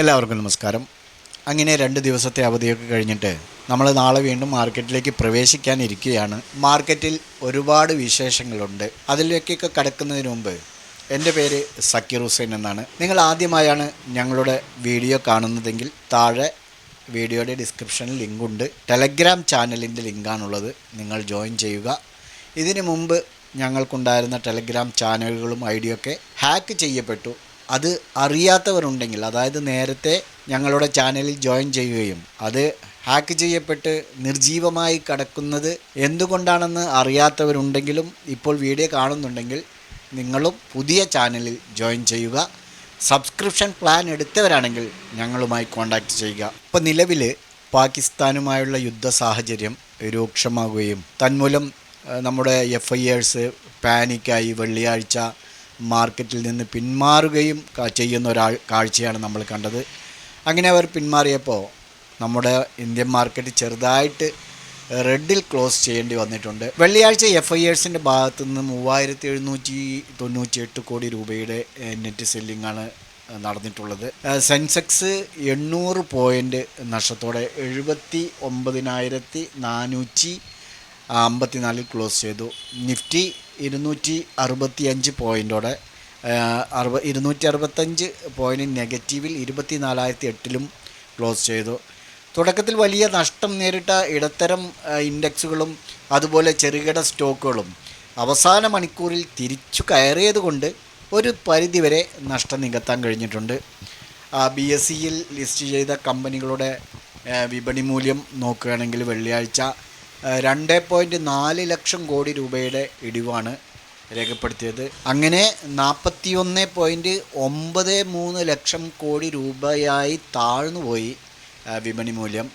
എല്ലാവർക്കും നമസ്കാരം. അങ്ങനെ 2 ദിവസത്തെ അവധിയൊക്കെ കഴിഞ്ഞിട്ട് നമ്മൾ നാളെ വീണ്ടും മാർക്കറ്റിലേക്ക് പ്രവേശിക്കാനിരിക്കുകയാണ്. മാർക്കറ്റിൽ ഒരുപാട് വിശേഷങ്ങളുണ്ട്. അതിലേക്കൊക്കെ കടക്കുന്നതിന് മുമ്പ് എൻ്റെ പേര് സക്കീർ ഹുസൈൻ എന്നാണ്. നിങ്ങൾ ആദ്യമായാണ് ഞങ്ങളുടെ വീഡിയോ കാണുന്നതെങ്കിൽ താഴെ വീഡിയോയുടെ ഡിസ്ക്രിപ്ഷനിൽ ലിങ്കുണ്ട്. ടെലഗ്രാം ചാനലിൻ്റെ ലിങ്കാണുള്ളത്. നിങ്ങൾ ജോയിൻ ചെയ്യുക. ഇതിനു മുമ്പ് ഞങ്ങൾക്കുണ്ടായിരുന്ന ടെലഗ്രാം ചാനലുകളും ഐഡിയൊക്കെ ഹാക്ക് ചെയ്യപ്പെട്ടു. അത് അറിയാത്തവരുണ്ടെങ്കിൽ, അതായത് നേരത്തെ ഞങ്ങളുടെ ചാനലിൽ ജോയിൻ ചെയ്യുകയും അത് ഹാക്ക് ചെയ്യപ്പെട്ട് നിർജീവമായി കിടക്കുന്നത് എന്തുകൊണ്ടാണെന്ന് അറിയാത്തവരുണ്ടെങ്കിലും ഇപ്പോൾ വീഡിയോ കാണുന്നുണ്ടെങ്കിൽ നിങ്ങളും പുതിയ ചാനലിൽ ജോയിൻ ചെയ്യുക. സബ്സ്ക്രിപ്ഷൻ പ്ലാൻ എടുത്തവരാണെങ്കിൽ ഞങ്ങളുമായി കോൺടാക്റ്റ് ചെയ്യുക. ഇപ്പോൾ നിലവിൽ പാകിസ്ഥാനുമായുള്ള യുദ്ധ സാഹചര്യം രൂക്ഷമാകുകയും തന്മൂലം നമ്മുടെ FIRs പാനിക്കായി വെള്ളിയാഴ്ച മാർക്കറ്റിൽ നിന്ന് പിന്മാറുകയും ചെയ്യുന്ന കാഴ്ചയാണ് നമ്മൾ കണ്ടത്. അങ്ങനെ അവർ പിന്മാറിയപ്പോൾ നമ്മുടെ ഇന്ത്യൻ മാർക്കറ്റ് ചെറുതായിട്ട് റെഡിൽ ക്ലോസ് ചെയ്യേണ്ടി വന്നിട്ടുണ്ട്. വെള്ളിയാഴ്ച FIRസിൻ്റെ ഭാഗത്തു നിന്ന് 3798 കോടി രൂപയുടെ നെറ്റ് സെല്ലിങ്ങാണ് നടന്നിട്ടുള്ളത്. സെൻസെക്സ് 800 പോയിൻ്റ് നഷ്ടത്തോടെ 79,454 ക്ലോസ് ചെയ്തു. നിഫ്റ്റി 265 പോയിൻ്റോടെ 265 പോയിൻ്റ് നെഗറ്റീവിൽ 24,008 ക്ലോസ് ചെയ്തു. തുടക്കത്തിൽ വലിയ നഷ്ടം നേരിട്ട ഇടത്തരം ഇൻഡെക്സുകളും അതുപോലെ ചെറുകിട സ്റ്റോക്കുകളും അവസാന മണിക്കൂറിൽ തിരിച്ചു കയറിയതുകൊണ്ട് ഒരു പരിധിവരെ നഷ്ടം നികത്താൻ കഴിഞ്ഞിട്ടുണ്ട്. BSEയിൽ ലിസ്റ്റ് ചെയ്ത കമ്പനികളുടെ വിപണി മൂല്യം നോക്കുകയാണെങ്കിൽ വെള്ളിയാഴ്ച 2.4 ലക്ഷം കോടി രൂപയുടെ ഇടിവാണ് രേഖപ്പെടുത്തിയത്. അങ്ങനെ 41.93 ലക്ഷം കോടി രൂപയായി താഴ്ന്നുപോയി വിപണി മൂല്യം.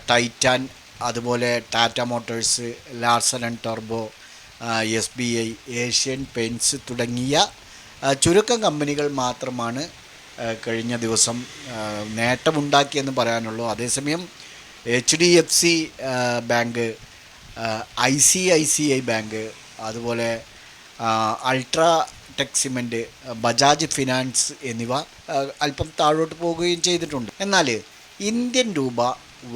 ടൈറ്റാൻ, അതുപോലെ Tata Motors, Larsen and turbo, SBI, Asian paints തുടങ്ങിയ ചുരുക്കം കമ്പനികൾ മാത്രമാണ് കഴിഞ്ഞ ദിവസം നേട്ടമുണ്ടാക്കിയെന്ന് പറയാനുള്ളൂ. അതേസമയം HDFC ബാങ്ക്, ICICI ബാങ്ക്, അതുപോലെ അൾട്രാടെക് സിമൻറ്റ്, ബജാജ് ഫിനാൻസ് എന്നിവ അല്പം താഴോട്ട് പോവുകയും ചെയ്തിട്ടുണ്ട്. എന്നാൽ ഇന്ത്യൻ രൂപ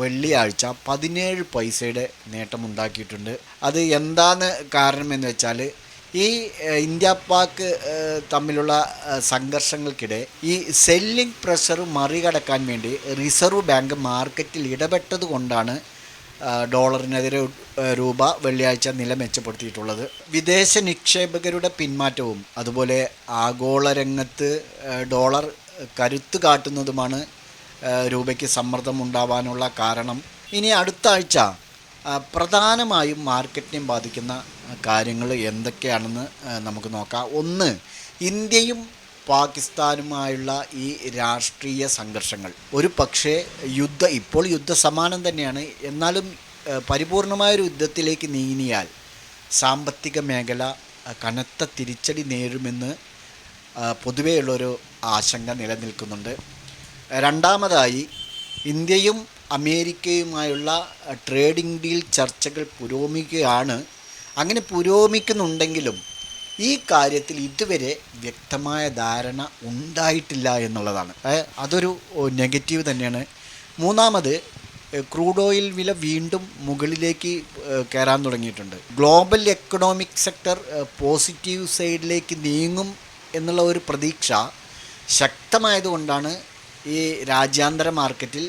വെള്ളിയാഴ്ച 17 പൈസയുടെ നേട്ടമുണ്ടാക്കിയിട്ടുണ്ട്. അത് എന്താണ് കാരണമെന്ന് വെച്ചാൽ ഈ ഇന്ത്യ പാക് തമ്മിലുള്ള സംഘർഷങ്ങൾക്കിടെ ഈ സെല്ലിംഗ് പ്രഷർ മറികടക്കാൻ വേണ്ടി റിസർവ് ബാങ്ക് മാർക്കറ്റിൽ ഇടപെട്ടത് കൊണ്ടാണ് ഡോളറിനെതിരെ രൂപ വെള്ളിയാഴ്ച നില മെച്ചപ്പെടുത്തിയിട്ടുള്ളത്. വിദേശ നിക്ഷേപകരുടെ പിന്മാറ്റവും അതുപോലെ ആഗോള രംഗത്ത് ഡോളർ കരുത്ത് കാട്ടുന്നതുമാണ് രൂപയ്ക്ക് സമ്മർദ്ദം ഉണ്ടാവാനുള്ള കാരണം. ഇനി അടുത്ത ആഴ്ച പ്രധാനമായും മാർക്കറ്റിനെ ബാധിക്കുന്ന കാര്യങ്ങൾ എന്തൊക്കെയാണെന്ന് നമുക്ക് നോക്കാം. ഒന്ന്, ഇന്ത്യയും പാകിസ്ഥാനുമായുള്ള ഈ രാഷ്ട്രീയ സംഘർഷങ്ങൾ. ഒരു പക്ഷേ ഇപ്പോൾ യുദ്ധസമാനം തന്നെയാണ്, എന്നാലും പരിപൂർണമായൊരു യുദ്ധത്തിലേക്ക് നീങ്ങിയാൽ സാമ്പത്തിക മേഖല കനത്ത തിരിച്ചടി നേരിടുമെന്ന് പൊതുവെയുള്ളൊരു ആശങ്ക നിലനിൽക്കുന്നുണ്ട്. രണ്ടാമതായി, ഇന്ത്യയും അമേരിക്കയുമായുള്ള ട്രേഡിംഗ് ഡീൽ ചർച്ചകൾ പുരോഗമിക്കുകയാണ്. അങ്ങനെ പുരോഗമിക്കുന്നുണ്ടെങ്കിലും ഈ കാര്യത്തിൽ ഇതുവരെ വ്യക്തമായ ധാരണ ഉണ്ടായിട്ടില്ല എന്നുള്ളതാണ്. അതൊരു നെഗറ്റീവ് തന്നെയാണ്. മൂന്നാമത്, ക്രൂഡ് ഓയിൽ വില വീണ്ടും മുകളിലേക്ക് കയറാൻ തുടങ്ങിയിട്ടുണ്ട്. ഗ്ലോബൽ എക്കണോമിക് സെക്ടർ പോസിറ്റീവ് സൈഡിലേക്ക് നീങ്ങും എന്നുള്ള ഒരു പ്രതീക്ഷ ശക്തമായതുകൊണ്ടാണ് ഈ രാജ്യാന്തര മാർക്കറ്റിൽ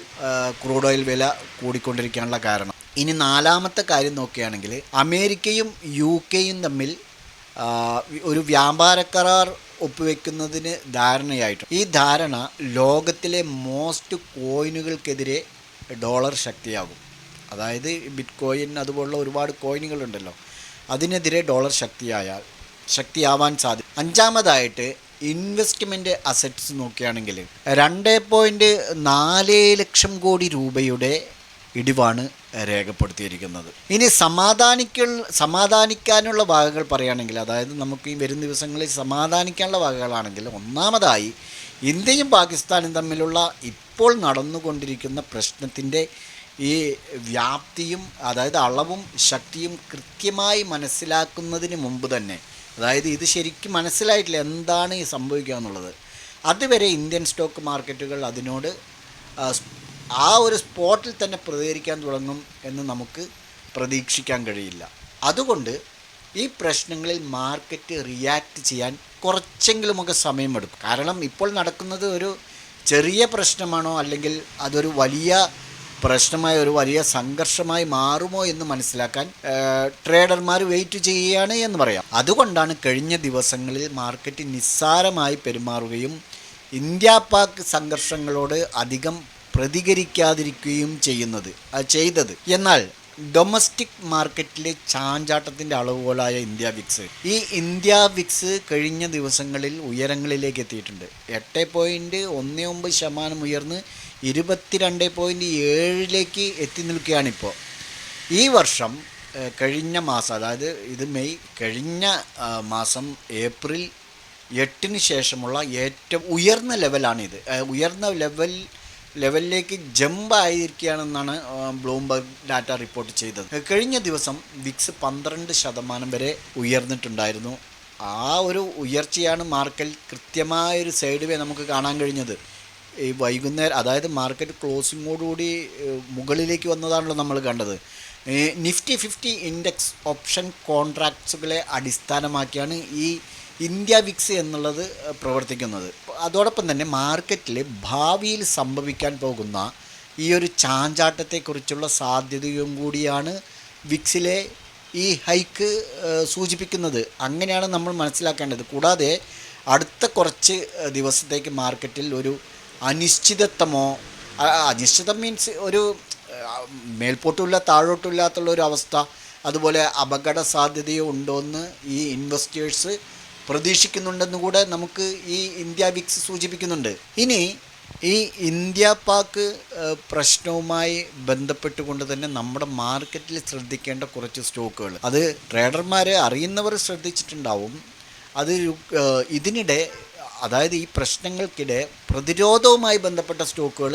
ക്രൂഡ് ഓയിൽ വില കൂടിക്കൊണ്ടിരിക്കാനുള്ള കാരണം. ഇനി നാലാമത്തെ കാര്യം നോക്കുകയാണെങ്കിൽ അമേരിക്കയും UK തമ്മിൽ ഒരു വ്യാപാര കരാർ ഒപ്പുവെക്കുന്നതിന് ധാരണയായിട്ടുണ്ട്. ഈ ധാരണ ലോകത്തിലെ മോസ്റ്റ് കോയിനുകൾക്കെതിരെ ഡോളർ ശക്തിയാകും. അതായത് ബിറ്റ് കോയിൻ അതുപോലുള്ള ഒരുപാട് കോയിനുകളുണ്ടല്ലോ, അതിനെതിരെ ഡോളർ ശക്തിയാവാൻ സാധിക്കും. അഞ്ചാമതായിട്ട് ഇൻവെസ്റ്റ്മെൻറ്റ് അസറ്റ്സ് നോക്കുകയാണെങ്കിൽ 2.4 ലക്ഷം കോടി രൂപയുടെ ഇടിവാണ് രേഖപ്പെടുത്തിയിരിക്കുന്നത്. ഇനി സമാധാനിക്കാനുള്ള വകകൾ പറയുകയാണെങ്കിൽ, അതായത് നമുക്ക് ഈ വരും ദിവസങ്ങളിൽ സമാധാനിക്കാനുള്ള വകകളാണെങ്കിൽ, ഒന്നാമതായി ഇന്ത്യയും പാകിസ്ഥാനും തമ്മിലുള്ള ഇപ്പോൾ നടന്നുകൊണ്ടിരിക്കുന്ന പ്രശ്നത്തിൻ്റെ ഈ വ്യാപ്തിയും അതായത് അളവും ശക്തിയും കൃത്യമായി മനസ്സിലാക്കുന്നതിന് മുമ്പ് തന്നെ, അതായത് ഇത് ശരിക്കും മനസ്സിലായിട്ടില്ല എന്താണ് ഈ സംഭവിക്കുക എന്നുള്ളത്, അതുവരെ ഇന്ത്യൻ സ്റ്റോക്ക് മാർക്കറ്റുകൾ അതിനോട് ആ ഒരു സ്പോട്ടിൽ തന്നെ പ്രതികരിക്കാൻ തുടങ്ങും എന്ന് നമുക്ക് പ്രതീക്ഷിക്കാൻ കഴിയില്ല. അതുകൊണ്ട് ഈ പ്രശ്നങ്ങളിൽ മാർക്കറ്റ് റിയാക്ട് ചെയ്യാൻ കുറച്ചെങ്കിലുമൊക്കെ സമയമെടുക്കും. കാരണം ഇപ്പോൾ നടക്കുന്നത് ഒരു ചെറിയ പ്രശ്നമാണോ അല്ലെങ്കിൽ അതൊരു വലിയ പ്രശ്നമായ ഒരു വലിയ സംഘർഷമായി മാറുമോ എന്ന് മനസ്സിലാക്കാൻ ട്രേഡർമാർ വെയിറ്റ് ചെയ്യുകയാണ് എന്ന് പറയാം. അതുകൊണ്ടാണ് കഴിഞ്ഞ ദിവസങ്ങളിൽ മാർക്കറ്റ് നിസ്സാരമായി പെരുമാറുകയും ഇന്ത്യ പാക് സംഘർഷങ്ങളോട് അധികം പ്രതികരിക്കാതിരിക്കുകയും ചെയ്തത്. എന്നാൽ ഡൊമസ്റ്റിക് മാർക്കറ്റിലെ ചാഞ്ചാട്ടത്തിൻ്റെ അളവുകോലായ ഇന്ത്യ വിക്സ്, ഈ ഇന്ത്യ വിക്സ് കഴിഞ്ഞ ദിവസങ്ങളിൽ ഉയരങ്ങളിലേക്ക് എത്തിയിട്ടുണ്ട്. 8.19% ഉയർന്ന് 22.7 എത്തി നിൽക്കുകയാണിപ്പോൾ. ഈ വർഷം കഴിഞ്ഞ മാസം, അതായത് ഇത് മെയ്, കഴിഞ്ഞ മാസം ഏപ്രിൽ 8 ശേഷമുള്ള ഏറ്റവും ഉയർന്ന ലെവലാണിത്. ഉയർന്ന ലെവലിലേക്ക് ജമ്പ് ആയിരിക്കുകയാണെന്നാണ് ബ്ലൂംബർഗ് ഡാറ്റ റിപ്പോർട്ട് ചെയ്തത്. കഴിഞ്ഞ ദിവസം വിക്സ് 12% വരെ ഉയർന്നിട്ടുണ്ടായിരുന്നു. ആ ഒരു ഉയർച്ചയാണ് മാർക്കറ്റിൽ കൃത്യമായൊരു സൈഡ് വേ നമുക്ക് കാണാൻ കഴിഞ്ഞത്. ഈ വൈകുന്നേരം, അതായത് മാർക്കറ്റ് ക്ലോസിങ്ങോടുകൂടി മുകളിലേക്ക് വന്നതാണല്ലോ നമ്മൾ കണ്ടത്. നിഫ്റ്റി 50 ഇൻഡെക്സ് ഓപ്ഷൻ കോൺട്രാക്ട്സുകളെ അടിസ്ഥാനമാക്കിയാണ് ഈ ഇന്ത്യ വിക്സ് എന്നുള്ളത് പ്രവർത്തിക്കുന്നത്. അതോടൊപ്പം തന്നെ മാർക്കറ്റിൽ ഭാവിയിൽ സംഭവിക്കാൻ പോകുന്ന ഈ ഒരു ചാഞ്ചാട്ടത്തെക്കുറിച്ചുള്ള സാധ്യതയും കൂടിയാണ് വിക്സിലെ ഈ ഹൈക്ക് സൂചിപ്പിക്കുന്നത്. അങ്ങനെയാണ് നമ്മൾ മനസ്സിലാക്കേണ്ടത്. കൂടാതെ അടുത്ത കുറച്ച് ദിവസത്തേക്ക് മാർക്കറ്റിൽ ഒരു അനിശ്ചിതം മീൻസ് ഒരു മേൽപോട്ടുമില്ല താഴോട്ടുമില്ലാത്തുള്ള ഒരു അവസ്ഥ, അതുപോലെ അപകട സാധ്യതയോ ഉണ്ടോയെന്ന് ഈ ഇൻവെസ്റ്റേഴ്സ് പ്രതീക്ഷിക്കുന്നുണ്ടെന്ന് കൂടെ നമുക്ക് ഈ ഇന്ത്യ വിക്സ് സൂചിപ്പിക്കുന്നുണ്ട്. ഇനി ഈ ഇന്ത്യ പാക് പ്രശ്നവുമായി ബന്ധപ്പെട്ടുകൊണ്ട് തന്നെ നമ്മുടെ മാർക്കറ്റിൽ ശ്രദ്ധിക്കേണ്ട കുറച്ച് സ്റ്റോക്കുകൾ, അത് ട്രേഡർമാരെ അറിയുന്നവർ ശ്രദ്ധിച്ചിട്ടുണ്ടാവും. അത് ഇതിനിടെ, അതായത് ഈ പ്രശ്നങ്ങൾക്കിടെ പ്രതിരോധവുമായി ബന്ധപ്പെട്ട സ്റ്റോക്കുകൾ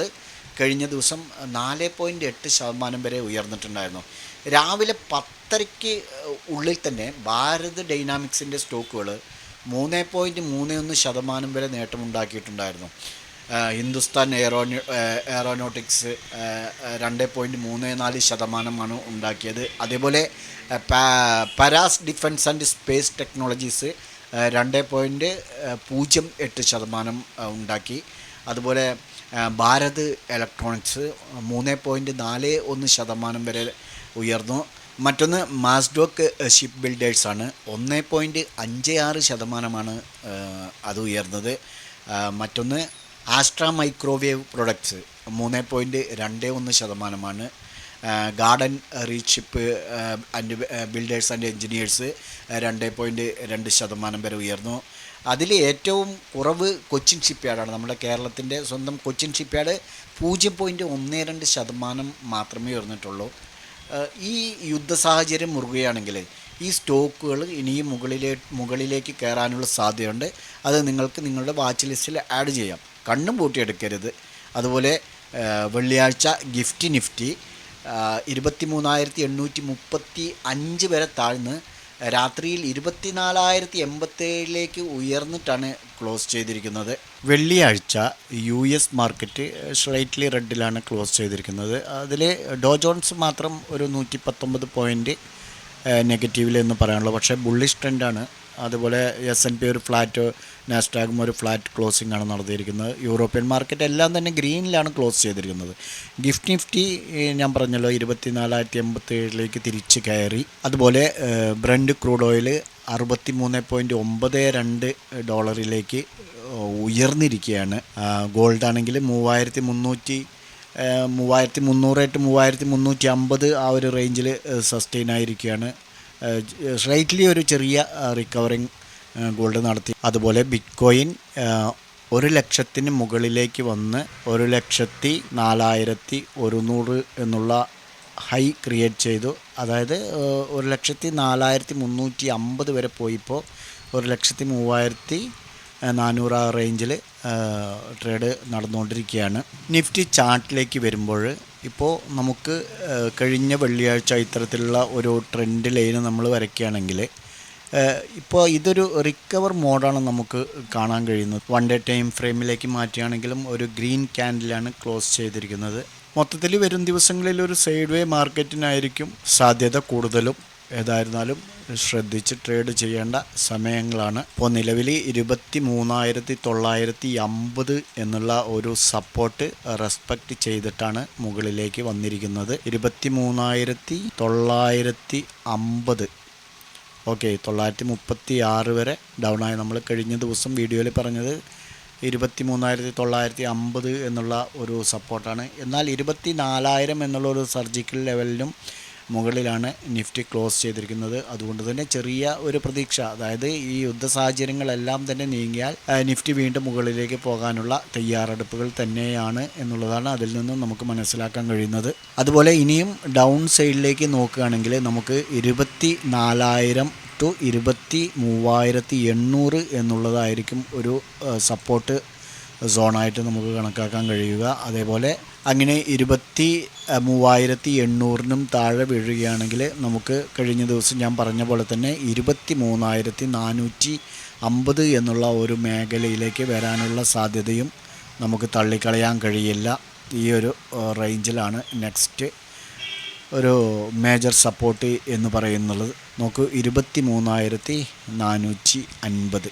കഴിഞ്ഞ ദിവസം 4.8% വരെ ഉയർന്നിട്ടുണ്ടായിരുന്നു. രാവിലെ 10:30 ഉള്ളിൽ തന്നെ ഭാരത് ഡൈനാമിക്സിൻ്റെ സ്റ്റോക്കുകൾ 3.31% വരെ നേട്ടമുണ്ടാക്കിയിട്ടുണ്ടായിരുന്നു. ഹിന്ദുസ്ഥാൻ എയറോനോട്ടിക്സ് 2.34% ഉണ്ടാക്കിയത്. അതേപോലെ Paras defence and space technologies 2.08% ഉണ്ടാക്കി. അതുപോലെ ഭാരത് ഇലക്ട്രോണിക്സ് 3.41% വരെ ഉയർന്നു. മറ്റൊന്ന് മാസ്ഡോക്ക് ഷിപ്പ് ബിൽഡേഴ്സാണ്, 1.56% അത് ഉയർന്നത്. മറ്റൊന്ന് Astra microwave products 3.21%. Garden reach ship and builders and engineers 2.2% വരെ ഉയർന്നു. അതിൽ ഏറ്റവും കുറവ് കൊച്ചിൻ ഷിപ്പ്യാർഡാണ്. നമ്മുടെ കേരളത്തിൻ്റെ സ്വന്തം കൊച്ചിൻ ഷിപ്പ്യാർഡ് 0.12% മാത്രമേ ഉയർന്നിട്ടുള്ളൂ. ഈ യുദ്ധ സാഹചര്യം മുറുകയാണെങ്കിൽ ഈ സ്റ്റോക്കുകൾ ഇനിയും മുകളിലേക്ക് കയറാനുള്ള സാധ്യതയുണ്ട്. അത് നിങ്ങൾക്ക് നിങ്ങളുടെ വാച്ച് ലിസ്റ്റിൽ ആഡ് ചെയ്യാം. കണ്ണും പൂട്ടിയെടുക്കരുത്. അതുപോലെ വെള്ളിയാഴ്ച നിഫ്റ്റി 23,835 വരെ താഴ്ന്ന് രാത്രിയിൽ 24,087 ഉയർന്നിട്ടാണ് ക്ലോസ് ചെയ്തിരിക്കുന്നത്. വെള്ളിയാഴ്ച US മാർക്കറ്റ് സ്ലൈറ്റ്ലി റെഡിലാണ് ക്ലോസ് ചെയ്തിരിക്കുന്നത്. അതിൽ ഡോ ജോൺസ് മാത്രം ഒരു 119 പോയിൻ്റ് നെഗറ്റീവിലെന്ന് പറയാനുള്ളൂ. പക്ഷേ ബുള്ളിഷ് ട്രെൻഡാണ്. അതുപോലെ S&P ഒരു ഫ്ലാറ്റ്, നാസ്ഡാക്കും ഒരു ഫ്ലാറ്റ് ക്ലോസിംഗ് ആണ് നടത്തിയിരിക്കുന്നത്. യൂറോപ്യൻ മാർക്കറ്റ് എല്ലാം തന്നെ ഗ്രീനിലാണ് ക്ലോസ് ചെയ്തിരിക്കുന്നത്. നിഫ്റ്റി ഞാൻ പറഞ്ഞല്ലോ 24,087 തിരിച്ച് കയറി. അതുപോലെ ബ്രന്റ് ക്രൂഡ് ഓയിൽ $63.92 ഉയർന്നിരിക്കുകയാണ്. ഗോൾഡ് ആണെങ്കിൽ 3,300 ആ ഒരു റേഞ്ചിൽ സസ്റ്റെയിൻ ആയിരിക്കുകയാണ്. സ്ലൈറ്റ്ലി ഒരു ചെറിയ റിക്കവറിങ് ഗോൾഡ് നടത്തി. അതുപോലെ ബിറ്റ്കോയിൻ 1,00,000 മുകളിലേക്ക് വന്ന് 1,04,100 എന്നുള്ള ഹൈ ക്രിയേറ്റ് ചെയ്തു. അതായത് 1,04,350 വരെ പോയിപ്പോൾ 1,03,400 ആ റേഞ്ചിൽ ട്രേഡ് നടന്നുകൊണ്ടിരിക്കുകയാണ്. നിഫ്റ്റി ചാർട്ടിലേക്ക് വരുമ്പോൾ ഇപ്പോൾ നമുക്ക് കഴിഞ്ഞ വെള്ളിയാഴ്ച ഇത്തരത്തിലുള്ള ഒരു ട്രെൻഡ് ലൈന് നമ്മൾ വരയ്ക്കുകയാണെങ്കിൽ ഇപ്പോൾ ഇതൊരു റിക്കവർ മോഡാണ് നമുക്ക് കാണാൻ കഴിയുന്നത്. 1 ഡേ ടൈം ഫ്രെയിമിലേക്ക് മാറ്റുകയാണെങ്കിലും ഒരു ഗ്രീൻ ക്യാൻഡിലാണ് ക്ലോസ് ചെയ്തിരിക്കുന്നത്. മൊത്തത്തിൽ വരും ദിവസങ്ങളിൽ ഒരു സൈഡ് വേ മാർക്കറ്റിനായിരിക്കും സാധ്യത കൂടുതലും. ഏതായിരുന്നാലും ശ്രദ്ധിച്ച് ട്രേഡ് ചെയ്യേണ്ട സമയങ്ങളാണ്. ഇപ്പോൾ നിലവിൽ 23,950 എന്നുള്ള ഒരു സപ്പോർട്ട് റെസ്പെക്റ്റ് ചെയ്തിട്ടാണ് മുകളിലേക്ക് വന്നിരിക്കുന്നത്. 23,950 ഓക്കെ, 936 വരെ ഡൗൺ ആയി. നമ്മൾ കഴിഞ്ഞ ദിവസം വീഡിയോയിൽ പറഞ്ഞത് 23,950 എന്നുള്ള ഒരു സപ്പോർട്ടാണ്. എന്നാൽ 24,000 എന്നുള്ള ഒരു സർജിക്കൽ ലെവലിനും മുകളിലാണ് നിഫ്റ്റി ക്ലോസ് ചെയ്തിരിക്കുന്നത്. അതുകൊണ്ട് തന്നെ ചെറിയ ഒരു പ്രതീക്ഷ, അതായത് ഈ യുദ്ധ സാഹചര്യങ്ങളെല്ലാം തന്നെ നീങ്ങിയാൽ നിഫ്റ്റി വീണ്ടും മുകളിലേക്ക് പോകാനുള്ള തയ്യാറെടുപ്പുകൾ തന്നെയാണ് എന്നുള്ളതാണ് അതിൽ നിന്നും നമുക്ക് മനസ്സിലാക്കാൻ കഴിയുന്നത്. അതുപോലെ ഇനിയും ഡൗൺ സൈഡിലേക്ക് നോക്കുകയാണെങ്കിൽ നമുക്ക് 24,000 ടു 23,800 എന്നുള്ളതായിരിക്കും ഒരു സപ്പോർട്ട് സോണായിട്ട് നമുക്ക് കണക്കാക്കാൻ കഴിയുക. അതേപോലെ അങ്ങനെ 23,800 താഴെ വീഴുകയാണെങ്കിൽ നമുക്ക് കഴിഞ്ഞ ദിവസം ഞാൻ പറഞ്ഞ പോലെ തന്നെ 23,450 എന്നുള്ള ഒരു മേഖലയിലേക്ക് വരാനുള്ള സാധ്യതയും നമുക്ക് തള്ളിക്കളയാൻ കഴിയില്ല. ഈ ഒരു റേഞ്ചിലാണ് നെക്സ്റ്റ് ഒരു മേജർ സപ്പോർട്ട് എന്ന് പറയുന്നത്. നോക്കൂ, 23,450.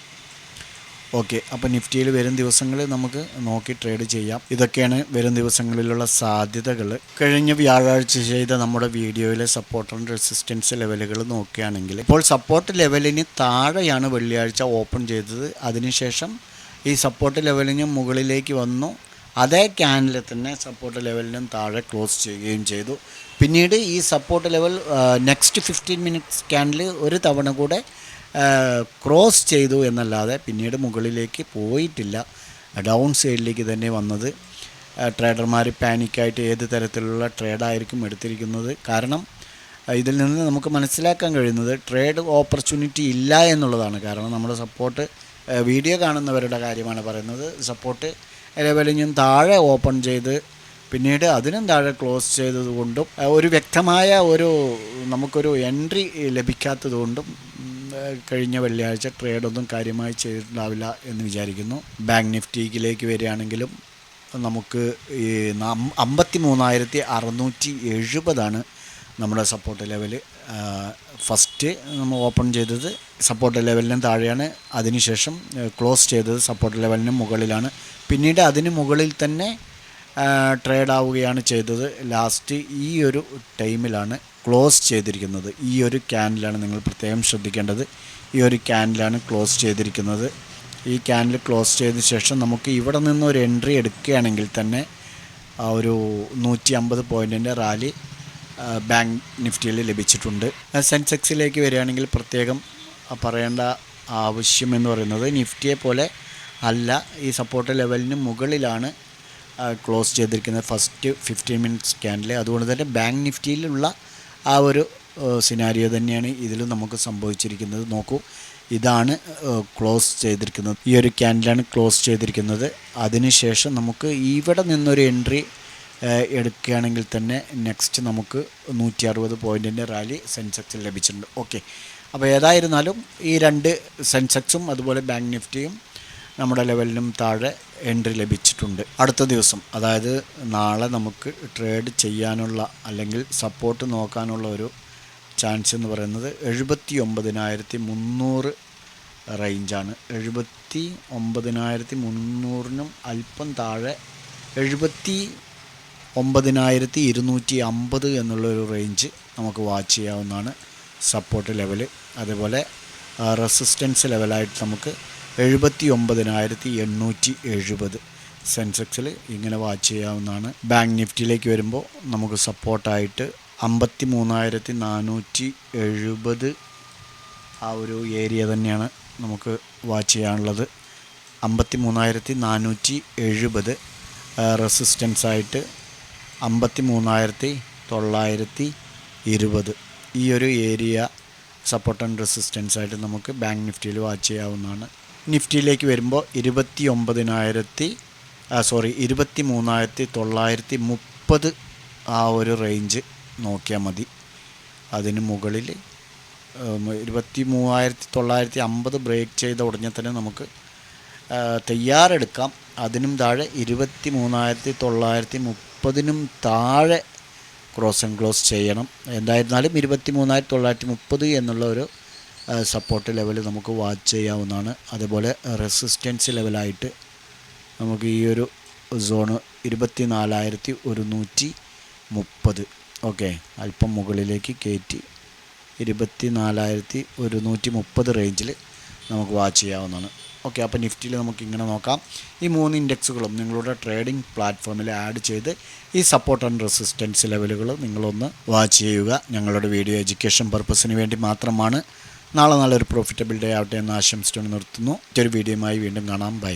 ഓക്കെ, അപ്പോൾ നിഫ്റ്റിയിൽ വരും ദിവസങ്ങളിൽ നമുക്ക് നോക്കി ട്രേഡ് ചെയ്യാം. ഇതൊക്കെയാണ് വരും ദിവസങ്ങളിലുള്ള സാധ്യതകൾ. കഴിഞ്ഞ വ്യാഴാഴ്ച ചെയ്ത നമ്മുടെ വീഡിയോയിലെ സപ്പോർട്ട് ആൻഡ് റെസിസ്റ്റൻസ് ലെവലുകൾ നോക്കുകയാണെങ്കിൽ ഇപ്പോൾ സപ്പോർട്ട് ലെവലിന് താഴെയാണ് വെള്ളിയാഴ്ച ഓപ്പൺ ചെയ്തത്. അതിനുശേഷം ഈ സപ്പോർട്ട് ലെവലിന് മുകളിലേക്ക് വന്നു. അതേ ക്യാനിൽ തന്നെ സപ്പോർട്ട് ലെവലിനും താഴെ ക്ലോസ് ചെയ്യുകയും ചെയ്തു. പിന്നീട് ഈ സപ്പോർട്ട് ലെവൽ നെക്സ്റ്റ് 15 മിനിറ്റ്സ് ക്യാനിൽ ഒരു തവണ കൂടെ ക്രോസ് ചെയ്തു എന്നല്ലാതെ പിന്നീട് മുകളിലേക്ക് പോയിട്ടില്ല. ഡൗൺ സൈഡിലേക്ക് തന്നെ വന്നത്. ട്രേഡർമാർ പാനിക്കായിട്ട് ഏത് തരത്തിലുള്ള ട്രേഡായിരിക്കും എടുത്തിരിക്കുന്നത്? കാരണം ഇതിൽ നിന്ന് നമുക്ക് മനസ്സിലാക്കാൻ കഴിയുന്നത് ട്രേഡ് ഓപ്പർച്യൂണിറ്റി ഇല്ല എന്നുള്ളതാണ്. കാരണം നമ്മുടെ സപ്പോർട്ട് വീഡിയോ കാണുന്നവരുടെ കാര്യമാണ് പറയുന്നത്. സപ്പോർട്ട് ലെവലിനും താഴെ ഓപ്പൺ ചെയ്ത് പിന്നീട് അതിനും താഴെ ക്ലോസ് ചെയ്തതുകൊണ്ടും ഒരു വ്യക്തമായ നമുക്കൊരു എൻട്രി ലഭിക്കാത്തതുകൊണ്ടും കഴിഞ്ഞ വെള്ളിയാഴ്ച ട്രേഡൊന്നും കാര്യമായി ചെയ്തിട്ടുണ്ടാവില്ല എന്ന് വിചാരിക്കുന്നു. ബാങ്ക് നിഫ്റ്റിയിലേക്ക് വരികയാണെങ്കിലും നമുക്ക് ഈ 53,670 നമ്മുടെ സപ്പോർട്ട് ലെവൽ. ഫസ്റ്റ് നമ്മൾ ഓപ്പൺ ചെയ്തത് സപ്പോർട്ട് ലെവലിനും താഴെയാണ്. അതിനുശേഷം ക്ലോസ് ചെയ്തത് സപ്പോർട്ട് ലെവലിനും മുകളിലാണ്. പിന്നീട് അതിന് മുകളിൽ തന്നെ ട്രേഡ് ആവുകയാണ് ചെയ്തത്. ലാസ്റ്റ് ഈ ഒരു ടൈമിലാണ് ക്ലോസ് ചെയ്തിരിക്കുന്നത്. ഈ ഒരു ക്യാൻഡിലാണ് നിങ്ങൾ പ്രത്യേകം ശ്രദ്ധിക്കേണ്ടത്. ഈ ഒരു ക്യാൻഡിലാണ് ക്ലോസ് ചെയ്തിരിക്കുന്നത്. ഈ ക്യാൻഡിൽ ക്ലോസ് ചെയ്ത ശേഷം നമുക്ക് ഇവിടെ നിന്നൊരു എൻട്രി എടുക്കുകയാണെങ്കിൽ തന്നെ ഒരു 150 പോയിൻറ്റിൻ്റെ റാലി ബാങ്ക് നിഫ്റ്റിയിൽ ലഭിച്ചിട്ടുണ്ട്. സെൻസെക്സിലേക്ക് വരികയാണെങ്കിൽ പ്രത്യേകം പറയേണ്ട ആവശ്യം എന്ന് പറയുന്നത് നിഫ്റ്റിയെ പോലെ അല്ല. ഈ സപ്പോർട്ട് ലെവലിന് മുകളിലാണ് ക്ലോസ് ചെയ്തിരിക്കുന്നത് ഫസ്റ്റ് 15 മിനിറ്റ്സ് ക്യാൻഡിൽ. അതുകൊണ്ട് തന്നെ ബാങ്ക് നിഫ്റ്റിയിലുള്ള ആ ഒരു സിനാരിയോ തന്നെയാണ് ഇതിലും നമുക്ക് സംഭവിച്ചിരിക്കുന്നത്. നോക്കൂ, ഇതാണ് ക്ലോസ് ചെയ്തിരിക്കുന്നത്. ഈ ഒരു ക്യാൻഡിലാണ് ക്ലോസ് ചെയ്തിരിക്കുന്നത്. അതിനുശേഷം നമുക്ക് ഇവിടെ നിന്നൊരു എൻട്രി എടുക്കുകയാണെങ്കിൽ തന്നെ നെക്സ്റ്റ് നമുക്ക് 160 പോയിൻറ്റിൻ്റെ റാലി സെൻസെക്സിൽ ലഭിച്ചിട്ടുണ്ട്. ഓക്കെ, അപ്പോൾ ഏതായിരുന്നാലും ഈ രണ്ട് സെൻസെക്സും അതുപോലെ ബാങ്ക് നിഫ്റ്റിയും നമ്മുടെ ലെവലിനും താഴെ എൻട്രി ലഭിച്ചിട്ടുണ്ട്. അടുത്ത ദിവസം, അതായത് നാളെ നമുക്ക് ട്രേഡ് ചെയ്യാനുള്ള അല്ലെങ്കിൽ സപ്പോർട്ട് നോക്കാനുള്ള ഒരു ചാൻസ് എന്ന് പറയുന്നത് 79,300 റേഞ്ചാണ്. 79,300നും അല്പം താഴെ 79,250 എന്നുള്ളൊരു റേഞ്ച് നമുക്ക് വാച്ച് ചെയ്യാവുന്നതാണ് സപ്പോർട്ട് ലെവൽ. അതേപോലെ റെസിസ്റ്റൻസ് ലെവലായിട്ട് നമുക്ക് 79,870 സെൻസെക്സിൽ ഇങ്ങനെ വാച്ച് ചെയ്യാവുന്നതാണ്. ബാങ്ക് നിഫ്റ്റിയിലേക്ക് വരുമ്പോൾ നമുക്ക് സപ്പോർട്ടായിട്ട് 53,470 ആ ഒരു ഏരിയ തന്നെയാണ് നമുക്ക് വാച്ച് ചെയ്യാനുള്ളത്. 53,470 റെസിസ്റ്റൻസായിട്ട് 53,920 ഈ ഒരു ഏരിയ സപ്പോർട്ട് ആൻഡ് റെസിസ്റ്റൻസായിട്ട് നമുക്ക് ബാങ്ക് നിഫ്റ്റിയിൽ വാച്ച് ചെയ്യാവുന്നതാണ്. നിഫ്റ്റിയിലേക്ക് വരുമ്പോൾ 23,930 ആ ഒരു റേഞ്ച് നോക്കിയാൽ മതി. അതിന് മുകളിൽ 23,950 ബ്രേക്ക് ചെയ്ത ഉടനെ തന്നെ നമുക്ക് തയ്യാറെടുക്കാം. അതിനും താഴെ 23,930 താഴെ ക്രോസ് ആൻഡ് ക്ലോസ് ചെയ്യണം. എന്തായിരുന്നാലും 23,930 എന്നുള്ള ഒരു സപ്പോർട്ട് ലെവൽ നമുക്ക് വാച്ച് ചെയ്യാവുന്നതാണ്. അതുപോലെ റെസിസ്റ്റൻസ് ലെവലായിട്ട് നമുക്ക് ഈ ഒരു സോണ് 24,130. ഓക്കെ, അല്പം മുകളിലേക്ക് കയറ്റി 24,130 റേഞ്ചിൽ നമുക്ക് വാച്ച് ചെയ്യാവുന്നതാണ്. ഓക്കെ, അപ്പോൾ നിഫ്റ്റിയിൽ നമുക്ക് ഇങ്ങനെ നോക്കാം. ഈ 3 ഇൻഡെക്സുകളും നിങ്ങളുടെ ട്രേഡിംഗ് പ്ലാറ്റ്ഫോമിൽ ആഡ് ചെയ്ത് ഈ സപ്പോർട്ട് ആൻഡ് റെസിസ്റ്റൻസ് ലെവലുകൾ നിങ്ങളൊന്ന് വാച്ച് ചെയ്യുക. ഞങ്ങളുടെ വീഡിയോ എഡ്യൂക്കേഷൻ പർപ്പസിന് വേണ്ടി മാത്രമാണ്. നാളെ നല്ലൊരു പ്രോഫിറ്റബിൾ ഡേ ആവട്ടെ എന്ന് ആശംസിച്ചുകൊണ്ട് നിർത്തുന്നു. മറ്റൊരു വീഡിയോയുമായി വീണ്ടും കാണാം. ബൈ.